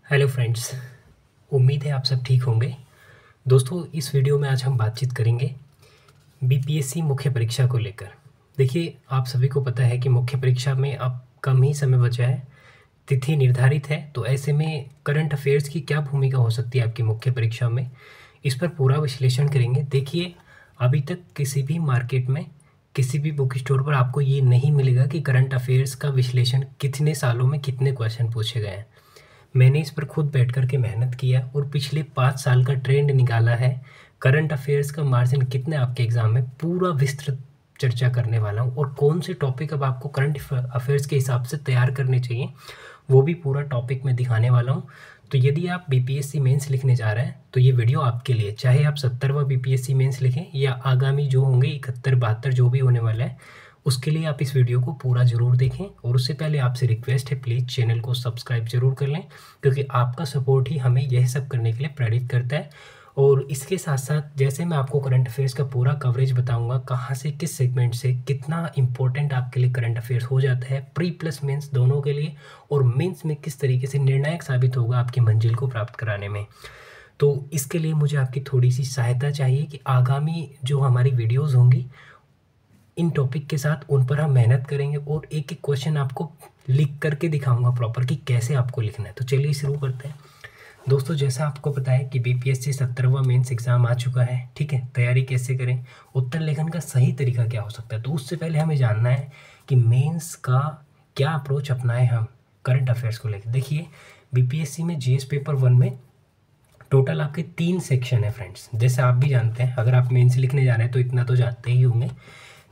Hello friends. उम्मीद है आप सब ठीक होंगे। दोस्तों, इस वीडियो में आज हम बातचीत करेंगे बीपीएससी मुख्य परीक्षा को लेकर। देखिए, आप सभी को पता है कि मुख्य परीक्षा में अब कम ही समय बचा है, तिथि निर्धारित है। तो ऐसे में करंट अफेयर्स की क्या भूमिका हो सकती है आपकी मुख्य परीक्षा में, इस पर पूरा विश्लेषण करेंगे। देखिए, अभी तक किसी भी मार्केट में, किसी भी बुक स्टोर पर आपको ये नहीं मिलेगा कि करंट अफेयर्स का विश्लेषण कितने सालों में कितने क्वेश्चन पूछे गए हैं। मैंने इस पर खुद बैठ कर के मेहनत किया और पिछले 5 साल का ट्रेंड निकाला है। करंट अफेयर्स का मार्जिन कितने आपके एग्ज़ाम में, पूरा विस्तृत चर्चा करने वाला हूँ। और कौन से टॉपिक अब आपको करंट अफेयर्स के हिसाब से तैयार करने चाहिए, वो भी पूरा टॉपिक में दिखाने वाला हूँ। तो यदि आप बीपीएससी मेंस लिखने जा रहे हैं तो ये वीडियो आपके लिए, चाहे आप 70वां बीपीएससी मेंस लिखें या आगामी जो होंगे 71, 72 जो भी होने वाला है, उसके लिए आप इस वीडियो को पूरा ज़रूर देखें। और उससे पहले आपसे रिक्वेस्ट है, प्लीज़ चैनल को सब्सक्राइब ज़रूर कर लें, क्योंकि आपका सपोर्ट ही हमें यह सब करने के लिए प्रेरित करता है। और इसके साथ साथ जैसे मैं आपको करंट अफेयर्स का पूरा कवरेज बताऊंगा, कहाँ से किस सेगमेंट से कितना इंपॉर्टेंट आपके लिए करंट अफेयर्स हो जाता है, प्री प्लस मेंस दोनों के लिए, और मेंस में किस तरीके से निर्णायक साबित होगा आपकी मंजिल को प्राप्त कराने में। तो इसके लिए मुझे आपकी थोड़ी सी सहायता चाहिए कि आगामी जो हमारी वीडियोज़ होंगी इन टॉपिक के साथ, उन पर हम मेहनत करेंगे और एक एक क्वेश्चन आपको लिख करके दिखाऊंगा प्रॉपर कि कैसे आपको लिखना है। तो चलिए शुरू करते हैं। दोस्तों, जैसा आपको पता है कि बीपीएससी 70वां मेंस एग्ज़ाम आ चुका है, ठीक है। तैयारी कैसे करें, उत्तर लेखन का सही तरीका क्या हो सकता है, तो उससे पहले हमें जानना है कि मेंस का क्या अप्रोच अपनाएं हम करंट अफेयर्स को लेकर। देखिए, बीपीएससी में जीएस पेपर 1 में टोटल आपके 3 सेक्शन है फ्रेंड्स। जैसे आप भी जानते हैं, अगर आप मेंस लिखने जा रहे हैं तो इतना तो जानते ही होंगे,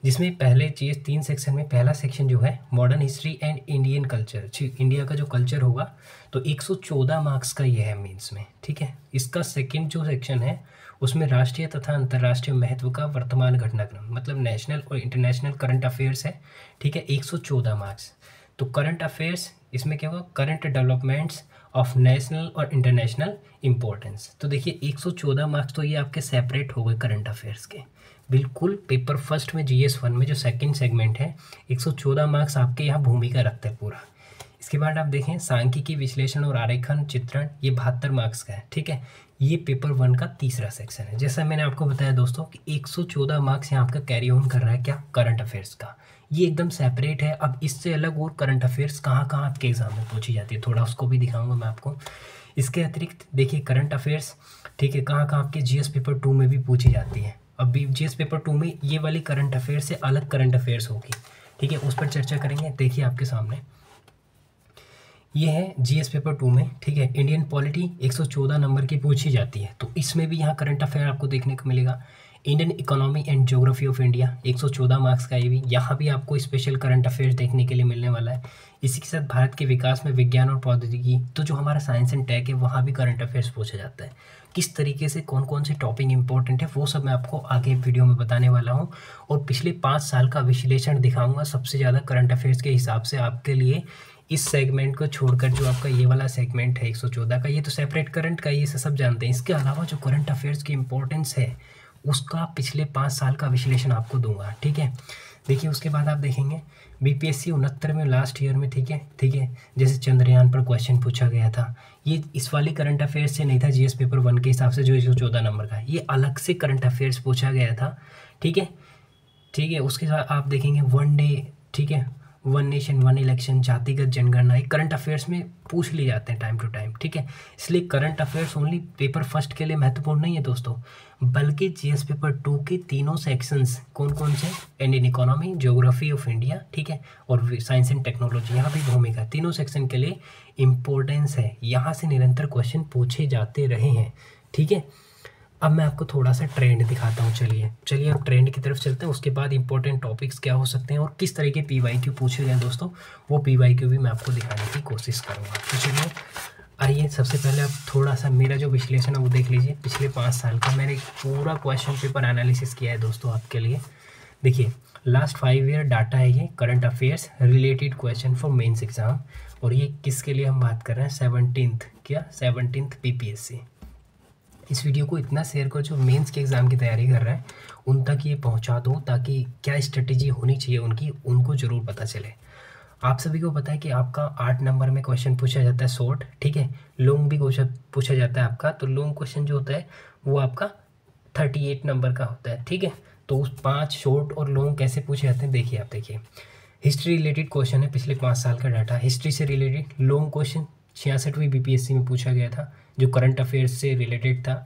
जिसमें पहले चीज़ 3 सेक्शन में पहला सेक्शन जो है modern history and Indian culture, India का जो कल्चर होगा, तो 114 मार्क्स का ये है मेंस में, ठीक है। इसका सेकंड जो सेक्शन है उसमें राष्ट्रीय तथा अंतर्राष्ट्रीय महत्व का वर्तमान घटनाक्रम, मतलब नेशनल और इंटरनेशनल करंट अफेयर्स है, ठीक है, 114 मार्क्स। तो करंट अफेयर्स इसमें क्या होगा, करंट डेवलपमेंट्स ऑफ नेशनल और इंटरनेशनल इम्पोर्टेंस। तो देखिए 114 मार्क्स तो ये आपके सेपरेट हो गए करंट अफेयर्स के, बिल्कुल। पेपर फर्स्ट में जीएस 1 में जो सेकंड सेगमेंट है, 114 मार्क्स आपके यहाँ भूमिका रखते हैं पूरा। इसके बाद आप देखें सांख्यिकी विश्लेषण और आरेखन चित्रण, ये 72 मार्क्स का है, ठीक है। ये पेपर 1 का तीसरा सेक्शन है। जैसा मैंने आपको बताया दोस्तों कि 114 मार्क्स यहाँ आपका कैरी ऑन कर रहा है क्या, करंट अफेयर्स का, ये एकदम सेपरेट है। अब इससे अलग और करंट अफेयर्स कहाँ कहाँ आपके एग्जाम में पूछी जाती है, थोड़ा उसको भी दिखाऊंगा मैं आपको। इसके अतिरिक्त देखिए करंट अफेयर्स, ठीक है, कहाँ कहाँ आपके जीएस पेपर 2 में भी पूछी जाती है। अब भी जीएस पेपर 2 में ये वाली करंट अफेयर्स से अलग करंट अफेयर्स होगी, ठीक है, उस पर चर्चा करेंगे। देखिए आपके सामने ये है जीएस पेपर 2 में, ठीक है, इंडियन पॉलिटी 114 नंबर की पूछी जाती है, तो इसमें भी यहाँ करंट अफेयर आपको देखने को मिलेगा। Indian economy and geography of India 114 marks का, ये भी यहाँ भी आपको स्पेशल करंट अफेयर्स देखने के लिए मिलने वाला है। इसी के साथ भारत के विकास में विज्ञान और प्रौद्योगिकी, तो जो हमारा साइंस एंड टेक है वहाँ भी करंट अफेयर्स पूछा जाता है। किस तरीके से कौन कौन से टॉपिक इंपॉर्टेंट है वो सब मैं आपको आगे वीडियो में बताने वाला हूँ, और पिछले 5 साल का विश्लेषण दिखाऊंगा सबसे ज़्यादा करंट अफेयर्स के हिसाब से आपके लिए। इस सेगमेंट को छोड़कर जो आपका ये वाला सेगमेंट है 114 का, ये तो सेपरेट करंट का, ये सब जानते हैं। इसके अलावा जो करंट अफेयर्स की इंपॉर्टेंस है उसका पिछले 5 साल का विश्लेषण आपको दूंगा, ठीक है। देखिए उसके बाद आप देखेंगे बीपीएससी 69 में लास्ट ईयर में, ठीक है, ठीक है, जैसे चंद्रयान पर क्वेश्चन पूछा गया था, ये इस वाली करंट अफेयर्स से नहीं था जीएस पेपर 1 के हिसाब से जो 114 नंबर का, ये अलग से करंट अफेयर्स पूछा गया था, ठीक है, ठीक है। उसके बाद आप देखेंगे वन डे, ठीक है, वन नेशन वन इलेक्शन, जातिगत जनगणना, ये करंट अफेयर्स में पूछ लिए जाते हैं टाइम टू टाइम, ठीक है। इसलिए current affairs only paper first के लिए महत्वपूर्ण नहीं है दोस्तों, बल्कि जीएस पेपर 2 के तीनों सेक्शंस कौन कौन से, Indian economy, geography of India, ठीक है, और साइंस एंड टेक्नोलॉजी, यहाँ भी भूमिका, तीनों सेक्शन के लिए इम्पोर्टेंस है। यहाँ से निरंतर क्वेश्चन पूछे जाते रहे हैं, ठीक है। अब मैं आपको थोड़ा सा ट्रेंड दिखाता हूँ। चलिए अब ट्रेंड की तरफ चलते हैं। उसके बाद इंपॉर्टेंट टॉपिक्स क्या हो सकते हैं और किस तरह के पीवाईक्यू पूछे गए दोस्तों, वो पीवाईक्यू भी मैं आपको दिखाने की कोशिश करूँगा। तो चलिए आइए, सबसे पहले आप थोड़ा सा मेरा जो विश्लेषण है वो देख लीजिए। पिछले 5 साल का मैंने पूरा क्वेश्चन पेपर एनालिसिस किया है दोस्तों आपके लिए। देखिए लास्ट 5 ईयर डाटा है ये, current affairs related question for mains exam, और ये किसके लिए हम बात कर रहे हैं, 17th बीपीएससी। इस वीडियो को इतना शेयर करो जो मेंस के एग्ज़ाम की तैयारी कर रहे हैं उन तक ये पहुंचा दो, ताकि क्या स्ट्रेटेजी होनी चाहिए उनकी, उनको ज़रूर पता चले। आप सभी को पता है कि आपका 8 नंबर में क्वेश्चन पूछा जाता है शॉर्ट, ठीक है। लॉन्ग भी क्वेश्चन पूछा जाता है आपका, तो लॉन्ग क्वेश्चन जो होता है वो आपका 38 नंबर का होता है, ठीक है। तो उस 5 शॉर्ट और लॉन्ग कैसे पूछे जाते हैं देखिए आप। देखिए हिस्ट्री रिलेटेड क्वेश्चन है, पिछले 5 साल का डाटा हिस्ट्री से रिलेटेड। लॉन्ग क्वेश्चन 66वीं बीपीएससी में पूछा गया था जो करंट अफेयर्स से रिलेटेड था।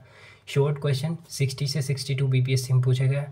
शॉर्ट क्वेश्चन 60 से 62 बीपीएससी में पूछा गया।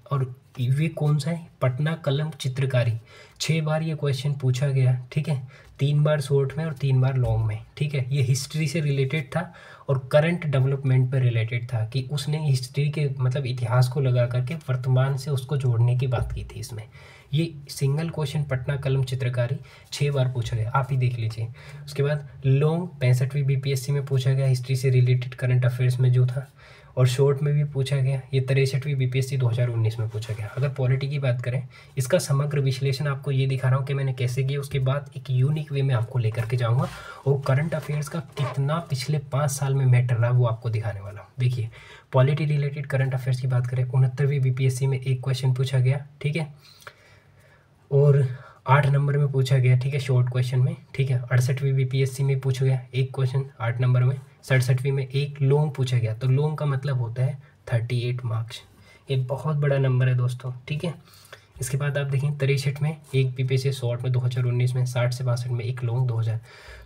और ये कौन सा है, पटना कलम चित्रकारी, 6 बार ये क्वेश्चन पूछा गया, ठीक है। 3 बार शॉर्ट में और 3 बार लॉन्ग में, ठीक है। ये हिस्ट्री से रिलेटेड था और करंट डेवलपमेंट पर रिलेटेड था कि उसने हिस्ट्री के मतलब इतिहास को लगा करके वर्तमान से उसको जोड़ने की बात की थी इसमें। ये सिंगल क्वेश्चन पटना कलम चित्रकारी 6 बार पूछा गया, आप ही देख लीजिए। उसके बाद लॉन्ग 65वीं बीपीएससी में पूछा गया हिस्ट्री से रिलेटेड करंट अफेयर्स में जो था, और शॉर्ट में भी पूछा गया। ये 63वीं बीपीएससी 2019 में पूछा गया। अगर पॉलिटी की बात करें, इसका समग्र विश्लेषण आपको ये दिखा रहा हूँ कि मैंने कैसे किया, उसके बाद एक यूनिक वे में आपको लेकर के जाऊँगा और करंट अफेयर्स का कितना पिछले 5 साल में मैटर रहा वो आपको दिखाने वाला हूँ। देखिए पॉलिटी रिलेटेड करंट अफेयर्स की बात करें, 69वीं बीपीएससी में एक क्वेश्चन पूछा गया, ठीक है, और 8 नंबर में पूछा गया, ठीक है, शॉर्ट क्वेश्चन में, ठीक है। 68वीं बीपीएससी में पूछा गया एक क्वेश्चन 8 नंबर में। 67वीं में एक लॉन्ग पूछा गया, तो लॉन्ग का मतलब होता है 38 मार्क्स। ये बहुत बड़ा नंबर है दोस्तों, ठीक है। इसके बाद आप देखें 63 में एक बीपीएससी शॉर्ट में 2019 में, 60 से 62 में एक लॉन्ग 2000।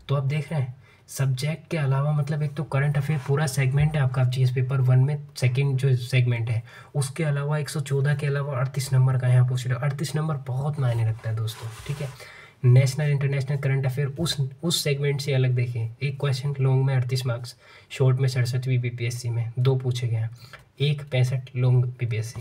तो आप देख रहे हैं सब्जेक्ट के अलावा मतलब एक तो करंट अफेयर पूरा सेगमेंट है आपका जीएस पेपर 1 में, सेकंड जो सेगमेंट है उसके अलावा 114 के अलावा 38 नंबर का यहाँ पूछ रहे हो। 38 नंबर बहुत मायने रखता है दोस्तों, ठीक है। नेशनल इंटरनेशनल करंट अफेयर उस सेगमेंट से अलग देखिए। एक क्वेश्चन लॉन्ग में 38 मार्क्स, शॉर्ट में 67वीं बीपीएससी में 2 पूछे गए हैं, एक 65 लॉन्ग बीपीएससी।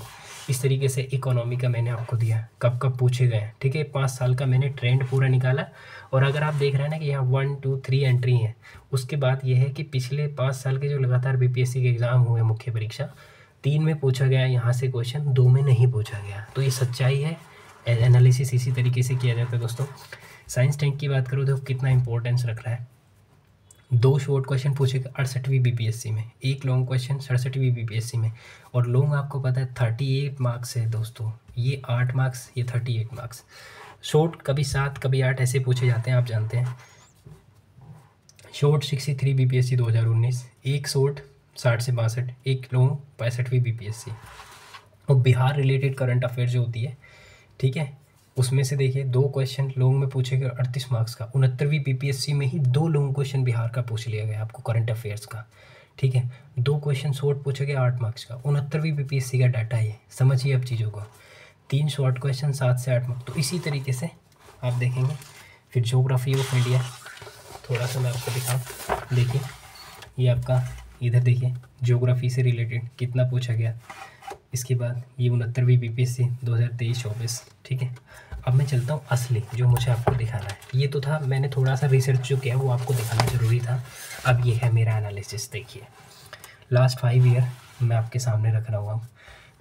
इस तरीके से इकोनॉमी का मैंने आपको दिया कब कब पूछे गए हैं, ठीक है। 5 साल का मैंने ट्रेंड पूरा निकाला। और अगर आप देख रहे हैं ना कि यहाँ 1 2 3 एंट्री है, उसके बाद ये है कि पिछले 5 साल के जो लगातार बीपीएससी के एग्ज़ाम हुए मुख्य परीक्षा, 3 में पूछा गया यहाँ से क्वेश्चन, 2 में नहीं पूछा गया। तो ये सच्चाई है, एनालिसिस इसी तरीके से किया जाता है दोस्तों। साइंस टैंक की बात करो तो कितना इंपॉर्टेंस रख रहा है। 2 शॉर्ट क्वेश्चन पूछे गए 68वीं बीपीएससी में, एक लॉन्ग क्वेश्चन 67वीं बीपीएससी में। और लॉन्ग आपको पता है 38 मार्क्स है दोस्तों, ये 8 मार्क्स, ये 38 मार्क्स। शॉर्ट कभी 7 कभी 8 ऐसे पूछे जाते हैं, आप जानते हैं। शॉर्ट 63 बीपीएससी 2019, एक शॉर्ट 60 से 62, एक लॉन्ग 65वीं बीपीएससी। और बिहार रिलेटेड करंट अफेयर जो होती है, ठीक है, उसमें से देखिए 2 क्वेश्चन लॉन्ग में पूछे गए 38 मार्क्स का। 69वीं बीपीएससी में ही 2 लॉन्ग क्वेश्चन बिहार का पूछ लिया गया आपको करंट अफेयर्स का, ठीक है। 2 क्वेश्चन शॉर्ट पूछे गए 8 मार्क्स का। 69वीं बीपीएससी का डाटा है, समझिए अब चीज़ों को। 3 शॉर्ट क्वेश्चन 7 से 8 मार्क्स। तो इसी तरीके से आप देखेंगे। फिर ज्योग्राफी ऑफ इंडिया थोड़ा सा मैं आपको दिखाऊँ, देखिए ये आपका इधर देखिए ज्योग्राफी से रिलेटेड कितना पूछा गया। इसके बाद ये 69वीं बीपीएससी 2023-24, ठीक है। अब मैं चलता हूँ असली जो मुझे आपको दिखाना है। ये तो था, मैंने थोड़ा सा रिसर्च जो किया वो आपको दिखाना ज़रूरी था। अब ये है मेरा एनालिसिस। देखिए लास्ट 5 ईयर मैं आपके सामने रख रहा हूँ। अब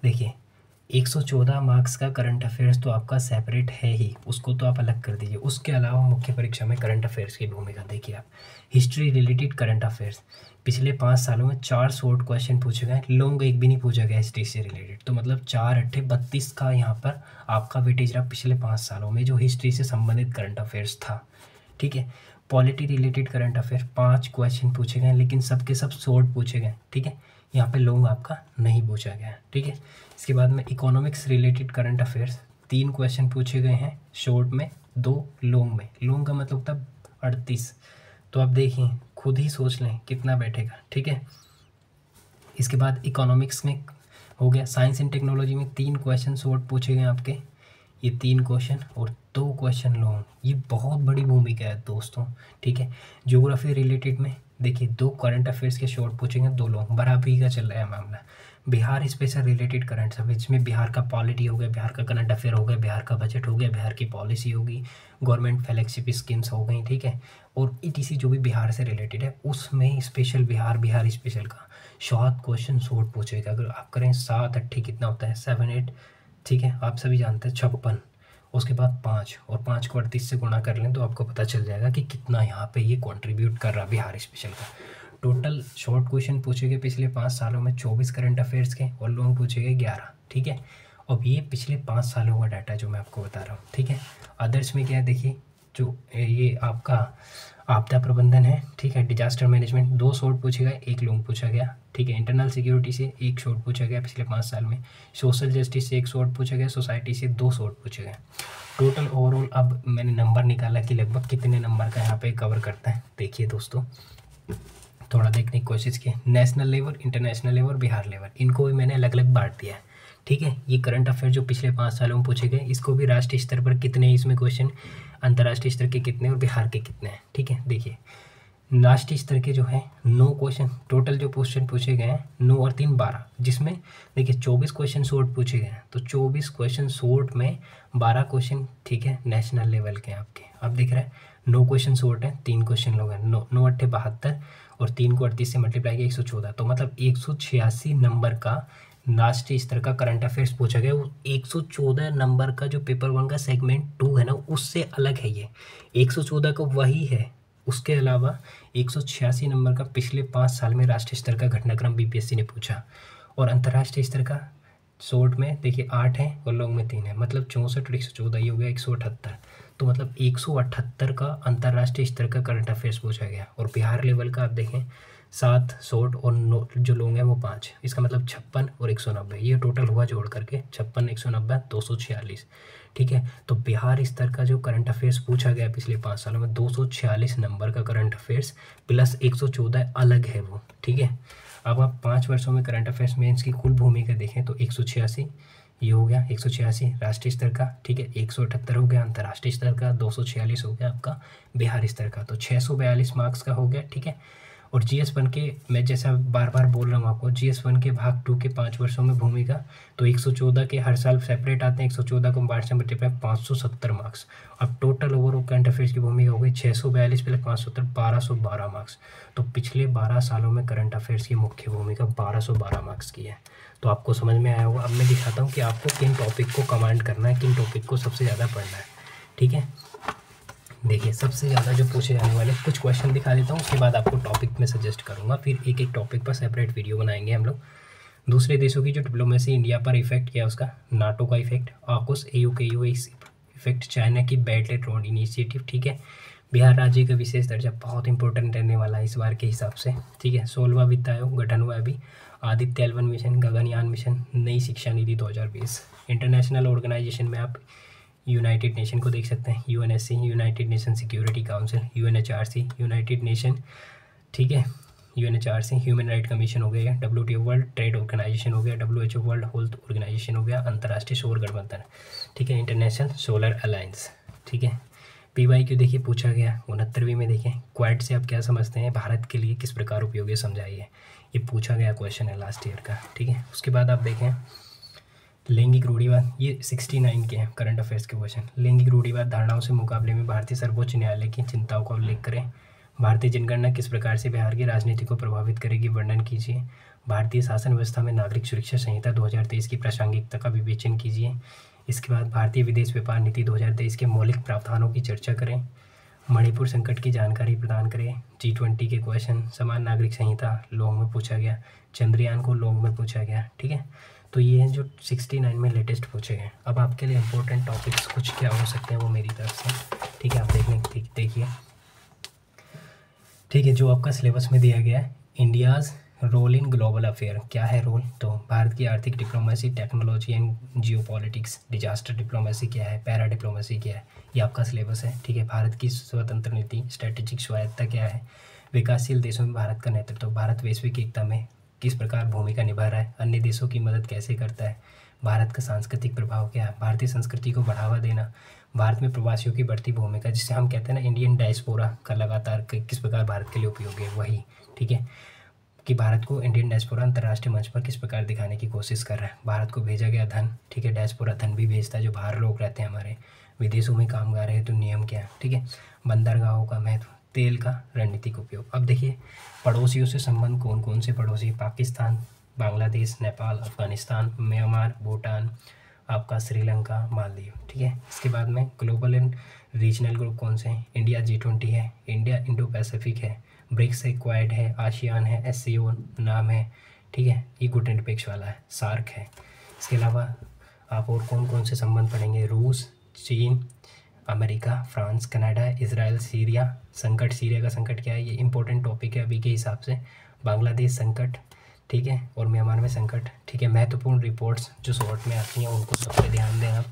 देखिए 114 मार्क्स का करंट अफेयर्स तो आपका सेपरेट है ही, उसको तो आप अलग कर दीजिए। उसके अलावा मुख्य परीक्षा में करंट अफेयर्स की भूमिका देखिए आप। हिस्ट्री रिलेटेड करंट अफेयर्स पिछले 5 सालों में 4 शॉर्ट क्वेश्चन पूछे गए, लॉन्ग एक भी नहीं पूछा गया हिस्ट्री से रिलेटेड। तो मतलब 4 8 32 का यहाँ पर आपका वेटेज रहा पिछले 5 सालों में जो हिस्ट्री से संबंधित करंट अफेयर्स था, ठीक है। Polity related current affair 5 question पूछे गए, लेकिन सबके सब शॉर्ट पूछे गए, ठीक है। यहाँ पे लॉन्ग आपका नहीं पूछा गया, ठीक है। इसके बाद में economics related current affairs 3 question पूछे गए हैं, शॉर्ट में 2 लॉन्ग में। लॉन्ग का मतलब था 38। तो आप देखिए खुद ही सोच लें कितना बैठेगा, ठीक है। इसके बाद इकोनॉमिक्स में हो गया। साइंस एंड टेक्नोलॉजी में 3 क्वेश्चन शॉर्ट पूछे गए आपके, ये 3 क्वेश्चन और 2 क्वेश्चन लॉन्ग। ये बहुत बड़ी भूमिका है दोस्तों, ठीक है। ज्योग्राफी रिलेटेड में देखिए 2 करंट अफेयर्स के शॉर्ट पूछेंगे, 2 लॉन्ग, बराबरी का चल रहा है मामला। Bihar special related current affair, इसमें बिहार का पॉलिटी हो गया, बिहार का करंट अफेयर हो गया, बिहार का बजट हो गया, बिहार की पॉलिसी होगी, गवर्नमेंट फ्लैगशिप स्कीम्स हो गई, ठीक है। और ईटीसी जो भी बिहार से रिलेटेड है उसमें स्पेशल बिहार स्पेशल का 7 क्वेश्चन शॉर्ट पूछेगा। अगर आप करें 7 8 कितना होता है 7 8, ठीक है, आप सभी जानते हैं 56। उसके बाद 5 और 5 को 38 से गुणा कर लें तो आपको पता चल जाएगा कि कितना यहाँ पे ये कंट्रीब्यूट कर रहा है बिहार स्पेशल का। टोटल शॉर्ट क्वेश्चन पूछे गए पिछले 5 सालों में 24 करंट अफेयर्स के और लॉन्ग पूछे गए 11, ठीक है। अब ये पिछले 5 सालों का डाटा जो मैं आपको बता रहा हूँ, ठीक है। अदर्स में क्या है देखिए जो ये आपका आपदा प्रबंधन है, ठीक है, डिजास्टर मैनेजमेंट, 2 शॉर्ट पूछे गए, 1 लॉन्ग पूछा गया, ठीक है। इंटरनल सिक्योरिटी से 1 शॉर्ट पूछा गया पिछले 5 साल में। सोशल जस्टिस से 1 शॉर्ट पूछा गया। सोसाइटी से 2 शॉर्ट पूछे गए। टोटल ओवरऑल अब मैंने नंबर निकाला कि लगभग कितने नंबर का यहाँ पे कवर करता है। देखिए दोस्तों, थोड़ा देखने की कोशिश की। National level, international level, Bihar level, इनको भी मैंने अलग अलग बांट दिया है, ठीक है। ये करंट अफेयर जो पिछले 5 सालों में पूछे गए, इसको भी राष्ट्रीय स्तर पर कितने इसमें क्वेश्चन, अंतर्राष्ट्रीय स्तर के कितने और बिहार के कितने हैं, ठीक है। देखिए राष्ट्रीय स्तर के जो है 9 क्वेश्चन, टोटल जो क्वेश्चन पूछे गए हैं 9 और 3 12, जिसमें देखिए 24 क्वेश्चन शॉर्ट पूछे गए हैं। तो 24 क्वेश्चन शॉर्ट में 12 क्वेश्चन, ठीक है, नेशनल लेवल के आपके। अब दिख रहा है 9 क्वेश्चन शॉर्ट है, 3 क्वेश्चन लोग हैं। 9 8 72 और 3 को 38 से मल्टीप्लाई किया 114, तो मतलब 186 नंबर का राष्ट्रीय स्तर का करंट अफेयर्स पूछा गया। वो 114 नंबर का जो पेपर 1 का सेगमेंट 2 है ना, उससे अलग है ये। 114 का वही है, उसके अलावा 186 नंबर का पिछले 5 साल में राष्ट्रीय स्तर का घटनाक्रम बीपीएससी ने पूछा। और अंतर्राष्ट्रीय स्तर का शॉर्ट में देखिए 8 है और लॉन्ग में 3 है, मतलब 64 और 114, ये हो गया 178। तो मतलब 178 का अंतर्राष्ट्रीय स्तर का करंट अफेयर्स पूछा गया। और बिहार लेवल का आप देखें 7 शॉर्ट और 9 जो लॉन्ग है वो 5, इसका मतलब 56 और 190, ये टोटल हुआ जोड़ करके 56, 190, 246, ठीक है। तो बिहार स्तर का जो करंट अफेयर्स पूछा गया पिछले 5 सालों में 246 नंबर का करंट अफेयर्स प्लस 114 अलग है वो, ठीक है। अब आप 5 वर्षों में करंट अफेयर्स में इसकी कुल भूमिका देखें तो 186 ये हो गया, 186 राष्ट्रीय स्तर का, ठीक है, 178 हो गया अंतर्राष्ट्रीय स्तर का, 246 हो गया आपका बिहार स्तर का, तो 642 मार्क्स का हो गया, ठीक है। और GS1 के, मैं जैसा बार बार बोल रहा हूँ आपको, GS1 के भाग 2 के 5 वर्षों में भूमिका, तो 114 के हर साल सेपरेट आते हैं, 114 को 5 से मल्टीप्लाई 570 मार्क्स। अब टोटल ओवरऑल करंट अफेयर्स की भूमिका हो गई 642 प्लस 570, 1212 मार्क्स। तो पिछले 12 सालों में करंट अफेयर्स की मुख्य भूमिका 1212 मार्क्स की है। तो आपको समझ में आया होगा। अब मैं दिखाता हूँ कि आपको किन टॉपिक को कमांड करना है, किन टॉपिक को सबसे ज़्यादा पढ़ना है, ठीक है। देखिए सबसे ज़्यादा जो पूछे जाने वाले कुछ क्वेश्चन दिखा देता हूँ, उसके बाद आपको टॉपिक में सजेस्ट करूँगा, फिर एक एक टॉपिक पर सेपरेट वीडियो बनाएंगे हम लोग। दूसरे देशों की जो डिप्लोमेसी इंडिया पर इफेक्ट किया उसका, नाटो का effect, AUKUS AUKUS effect, China की बेल्ट एंड रोड इनिशिएटिव, ठीक है। बिहार राज्य का विशेष दर्जा बहुत इंपॉर्टेंट रहने वाला है इस बार के हिसाब से, ठीक है। 16वां वित्त आयोग गठन हुआ अभी, Aditya L1 mission, Gaganyaan mission, नई शिक्षा नीति 2020। इंटरनेशनल ऑर्गेनाइजेशन में आप यूनाइटेड नेशन को देख सकते हैं, UNSC United nation security council, UNHRC United nation, ठीक है, UNHRC ह्यूमन राइट कमीशन हो गया, WTO वर्ल्ड ट्रेड ऑर्गेनाइजेशन हो गया, WHO वर्ल्ड हेल्थ ऑर्गेनाइजेशन हो गया, अंतर्राष्ट्रीय सौर गठबंधन, ठीक है, इंटरनेशनल सोलर अलायंस, ठीक है। PYQ देखिए पूछा गया 69वीं में। देखें क्वाड से आप क्या समझते हैं, भारत के लिए किस प्रकार उपयोगी समझाइए, ये पूछा गया क्वेश्चन है लास्ट ईयर का, ठीक है। उसके बाद आप देखें लैंगिक रूढ़िवाद, ये 69 के हैं करंट अफेयर्स के क्वेश्चन। लैंगिक रूढ़िवाद धारणाओं से मुकाबले में भारतीय सर्वोच्च न्यायालय की चिंताओं का उल्लेख करें। भारतीय जनगणना किस प्रकार से बिहार की राजनीति को प्रभावित करेगी, वर्णन कीजिए। भारतीय शासन व्यवस्था में नागरिक सुरक्षा संहिता 2023 की प्रासंगिकता का विवेचन कीजिए। इसके बाद भारतीय विदेश व्यापार नीति 2023 के मौलिक प्रावधानों की चर्चा करें। मणिपुर संकट की जानकारी प्रदान करें। G20 के क्वेश्चन, समान नागरिक संहिता लॉन्ग में पूछा गया, चंद्रयान को लॉन्ग में पूछा गया, ठीक है। तो ये हैं जो 69 में लेटेस्ट पूछे गए। अब आपके लिए इंपॉर्टेंट टॉपिक्स कुछ क्या हो सकते हैं वो मेरी तरफ से, ठीक है, आप देखिए, ठीक है। जो आपका सिलेबस में दिया गया है, India's role in global affair, क्या है रोल, तो भारत की आर्थिक diplomacy, technology and geopolitics, disaster diplomacy क्या है, पैरा डिप्लोमेसी क्या है, ये आपका सिलेबस है, ठीक है। भारत की स्वतंत्र नीति, स्ट्रेटेजिक स्वायत्तता क्या है, विकासशील देशों में भारत का नेतृत्व, भारत वैश्विक एकता में किस प्रकार भूमिका निभा रहा है, अन्य देशों की मदद कैसे करता है, भारत का सांस्कृतिक प्रभाव क्या है, भारतीय संस्कृति को बढ़ावा देना, भारत में प्रवासियों की बढ़ती भूमिका, जिसे हम कहते हैं ना इंडियन डायस्पोरा का लगातार किस प्रकार भारत के लिए उपयोगी है, वही, ठीक है, कि भारत को इंडियन डायस्पोरा अंतर्राष्ट्रीय मंच पर किस प्रकार दिखाने की कोशिश कर रहा है। भारत को भेजा गया धन, ठीक है, डायस्पोरा धन भी भेजता है, जो बाहर लोग रहते हैं हमारे विदेशों में कामगार है, तो नियम क्या है, ठीक है। बंदरगाहों का महत्व, तेल का रणनीतिक उपयोग। अब देखिए पड़ोसियों से संबंध, कौन कौन से पड़ोसी, पाकिस्तान, बांग्लादेश, नेपाल, अफगानिस्तान, म्यांमार, भूटान, आपका श्रीलंका, मालदीव, ठीक है। इसके बाद में ग्लोबल एंड रीजनल ग्रुप कौन से हैं, इंडिया G20 है, इंडिया इंडो पैसिफिक है, ब्रिक्स है, क्वाड है, आसियान है, SCO नाम है, ठीक है, ये गुटनिरपेक्ष वाला है, सार्क है। इसके अलावा आप और कौन कौन से संबंध पढ़ेंगे, रूस, चीन, America, France, Canada, Israel, Syria संकट, सीरिया का संकट क्या है, ये इंपॉर्टेंट टॉपिक है अभी के हिसाब से। बांग्लादेश संकट, ठीक है, और म्यांमार में संकट, ठीक है। महत्वपूर्ण रिपोर्ट्स जो शॉर्ट में आती हैं उनको सब पे ध्यान दें आप।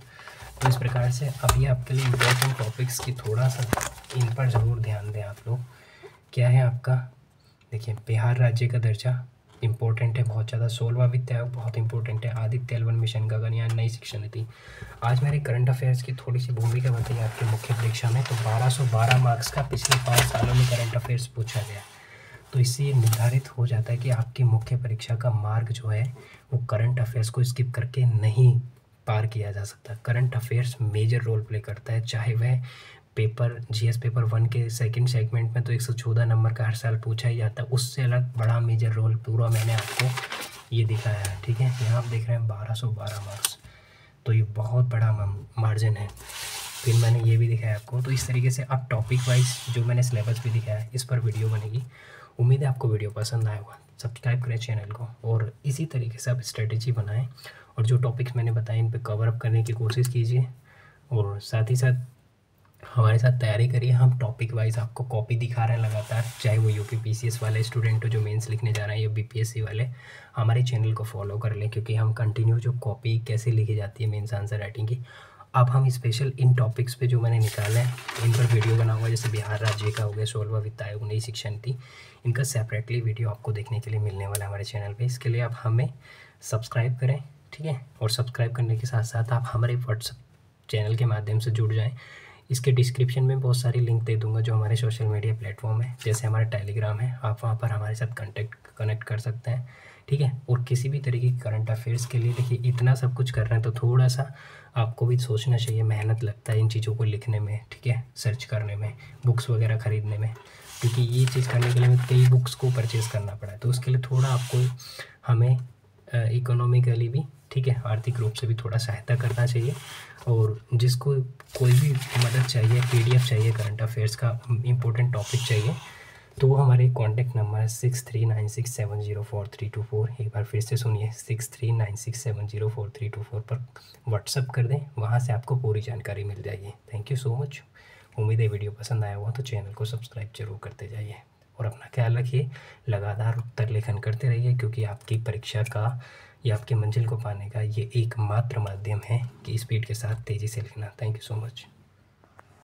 तो इस प्रकार से अभी आपके लिए इम्पोर्टेंट टॉपिक्स की थोड़ा सा इन पर ज़रूर ध्यान दें आप लोग। क्या है आपका, देखिए बिहार राज्य का दर्जा इम्पोर्टेंट है बहुत ज़्यादा। 16वां वित्त आयोग बहुत इंपॉर्टेंट है। आदित्य L1 मिशन गगनयान, नई शिक्षा नीति। आज मैंने करंट अफेयर्स की थोड़ी सी भूमिका बताई आपकी मुख्य परीक्षा में। तो 1212 मार्क्स का पिछले 5 सालों में करंट अफेयर्स पूछा गया। तो इससे ये निर्धारित हो जाता है कि आपकी मुख्य परीक्षा का मार्ग जो है वो करंट अफेयर्स को स्किप करके नहीं पार किया जा सकता। Current affairs major role play करता है, चाहे वह पेपर GS पेपर 1 के सेकंड सेगमेंट में तो 114 नंबर का हर साल पूछा ही जाता है, उससे अलग बड़ा मेजर रोल पूरा मैंने आपको ये दिखाया है, ठीक है। यहाँ आप देख रहे हैं 1212 मार्क्स, तो ये बहुत बड़ा मार्जिन है। फिर मैंने ये भी दिखाया आपको। तो इस तरीके से अब टॉपिक वाइज जो मैंने सिलेबस भी दिखाया है इस पर वीडियो बनेगी। उम्मीद है आपको वीडियो पसंद आया होगा। सब्सक्राइब करें चैनल को और इसी तरीके से आप स्ट्रेटेजी बनाएं और जो टॉपिक्स मैंने बताए इन पे कवर अप करने की कोशिश कीजिए और साथ ही साथ हमारे साथ तैयारी करिए। हम टॉपिक वाइज आपको कॉपी दिखा रहे हैं लगातार, चाहे वो यूपी PCS वाले स्टूडेंट हो जो मेंस लिखने जा रहे हैं या BPSC वाले, हमारे चैनल को फॉलो कर लें क्योंकि हम कंटिन्यू जो कॉपी कैसे लिखी जाती है मेंस आंसर राइटिंग की, अब हम स्पेशल इन टॉपिक्स पे जो मैंने निकाला है इन पर वीडियो बनाऊंगा। जैसे बिहार राज्य का हो गया, 16वां वित्त आयोग, नई शिक्षा नीति, इनका सेपरेटली वीडियो आपको देखने के लिए मिलने वाला है हमारे चैनल पे। इसके लिए आप हमें सब्सक्राइब करें, ठीक है, और सब्सक्राइब करने के साथ साथ आप हमारे व्हाट्सएप चैनल के माध्यम से जुड़ जाएँ। इसके डिस्क्रिप्शन में बहुत सारी लिंक दे दूंगा जो हमारे सोशल मीडिया प्लेटफॉर्म है, जैसे हमारा टेलीग्राम है, आप वहाँ पर हमारे साथ कनेक्ट कर सकते हैं, ठीक है। और किसी भी तरीके की करंट अफेयर्स के लिए देखिए इतना सब कुछ कर रहे हैं तो थोड़ा सा आपको भी सोचना चाहिए, मेहनत लगता है इन चीज़ों को लिखने में, ठीक है, सर्च करने में, बुक्स वगैरह ख़रीदने में, क्योंकि ये चीज़ करने के लिए कई बुक्स को परचेज़ करना पड़ा है। तो उसके लिए थोड़ा आपको हमें इकोनॉमिकली भी, ठीक है, आर्थिक रूप से भी थोड़ा सहायता करना चाहिए। और जिसको कोई भी मदद चाहिए, PDF चाहिए, करंट अफेयर्स का इम्पोर्टेंट टॉपिक चाहिए, तो वो हमारे कॉन्टैक्ट नंबर है 6396704324। एक बार फिर से सुनिए, 6396704324 पर व्हाट्सअप कर दें, वहाँ से आपको पूरी जानकारी मिल जाएगी। Thank you so much. उम्मीद है वीडियो पसंद आया हुआ तो चैनल को सब्सक्राइब जरूर करते जाइए और अपना ख्याल रखिए। लगातार उत्तर लेखन करते रहिए क्योंकि आपकी परीक्षा का या आपकी मंजिल को पाने का ये एकमात्र माध्यम है कि स्पीड के साथ तेज़ी से लिखना। Thank you so much.